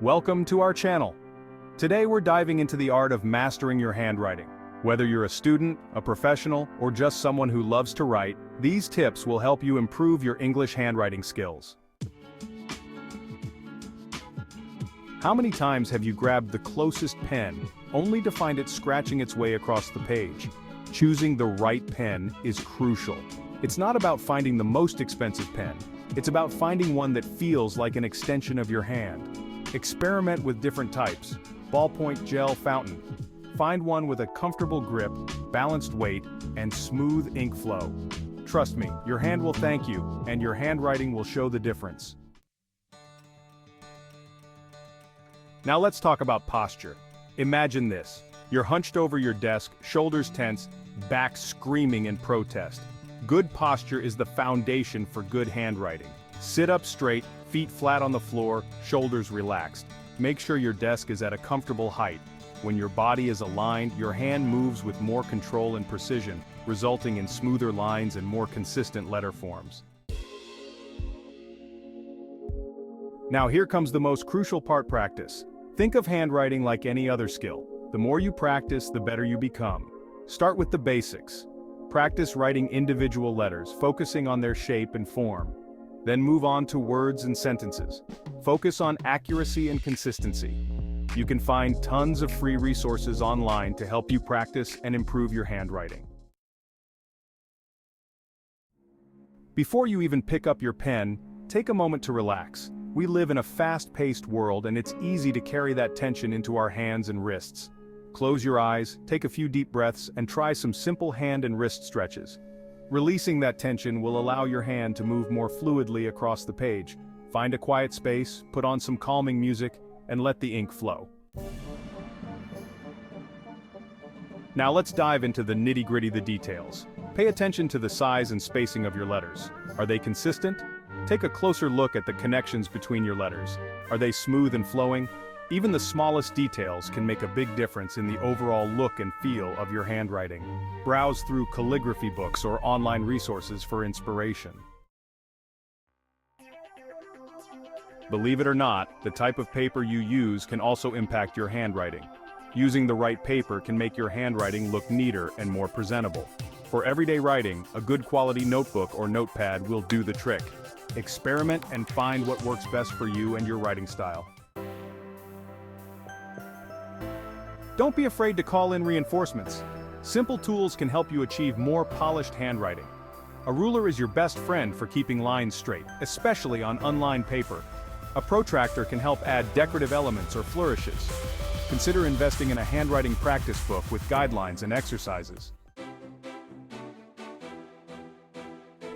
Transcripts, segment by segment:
Welcome to our channel. Today we're diving into the art of mastering your handwriting. Whether you're a student, a professional, or just someone who loves to write, these tips will help you improve your English handwriting skills. How many times have you grabbed the closest pen, only to find it scratching its way across the page? Choosing the right pen is crucial. It's not about finding the most expensive pen. It's about finding one that feels like an extension of your hand. Experiment with different types: ballpoint, gel, fountain. Find one with a comfortable grip, balanced weight, and smooth ink flow. Trust me, your hand will thank you, and your handwriting will show the difference. Now let's talk about posture. Imagine this. You're hunched over your desk, shoulders tense, back screaming in protest. Good posture is the foundation for good handwriting. Sit up straight, feet flat on the floor, shoulders relaxed. Make sure your desk is at a comfortable height. When your body is aligned, your hand moves with more control and precision, resulting in smoother lines and more consistent letter forms. Now here comes the most crucial part: practice. Think of handwriting like any other skill. The more you practice, the better you become. Start with the basics. Practice writing individual letters, focusing on their shape and form. Then move on to words and sentences. Focus on accuracy and consistency. You can find tons of free resources online to help you practice and improve your handwriting. Before you even pick up your pen, take a moment to relax. We live in a fast-paced world, and it's easy to carry that tension into our hands and wrists. Close your eyes, take a few deep breaths, and try some simple hand and wrist stretches. Releasing that tension will allow your hand to move more fluidly across the page. Find a quiet space, put on some calming music, and let the ink flow. Now let's dive into the nitty-gritty, the details. Pay attention to the size and spacing of your letters. Are they consistent? Take a closer look at the connections between your letters. Are they smooth and flowing? Even the smallest details can make a big difference in the overall look and feel of your handwriting. Browse through calligraphy books or online resources for inspiration. Believe it or not, the type of paper you use can also impact your handwriting. Using the right paper can make your handwriting look neater and more presentable. For everyday writing, a good quality notebook or notepad will do the trick. Experiment and find what works best for you and your writing style. Don't be afraid to call in reinforcements. Simple tools can help you achieve more polished handwriting. A ruler is your best friend for keeping lines straight, especially on unlined paper. A protractor can help add decorative elements or flourishes. Consider investing in a handwriting practice book with guidelines and exercises.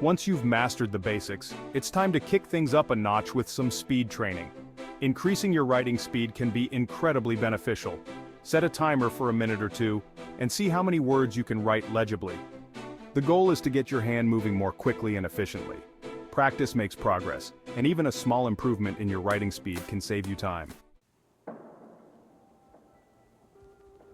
Once you've mastered the basics, it's time to kick things up a notch with some speed training. Increasing your writing speed can be incredibly beneficial. Set a timer for a minute or two, and see how many words you can write legibly. The goal is to get your hand moving more quickly and efficiently. Practice makes progress, and even a small improvement in your writing speed can save you time.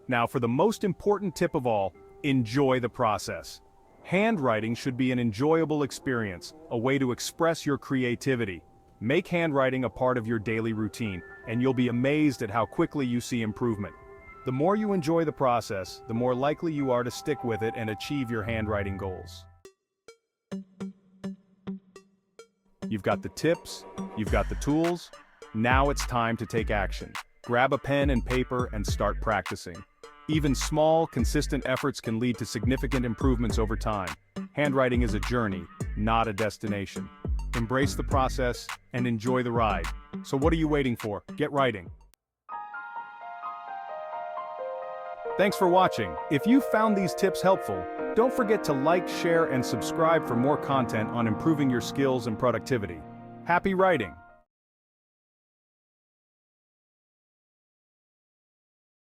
Now for the most important tip of all: enjoy the process. Handwriting should be an enjoyable experience, a way to express your creativity. Make handwriting a part of your daily routine, and you'll be amazed at how quickly you see improvement. The more you enjoy the process, the more likely you are to stick with it and achieve your handwriting goals. You've got the tips, you've got the tools. Now it's time to take action. Grab a pen and paper and start practicing. Even small, consistent efforts can lead to significant improvements over time. Handwriting is a journey, not a destination. Embrace the process and enjoy the ride. So what are you waiting for? Get writing. Thanks for watching. If you found these tips helpful, don't forget to like, share, and subscribe for more content on improving your skills and productivity. Happy writing!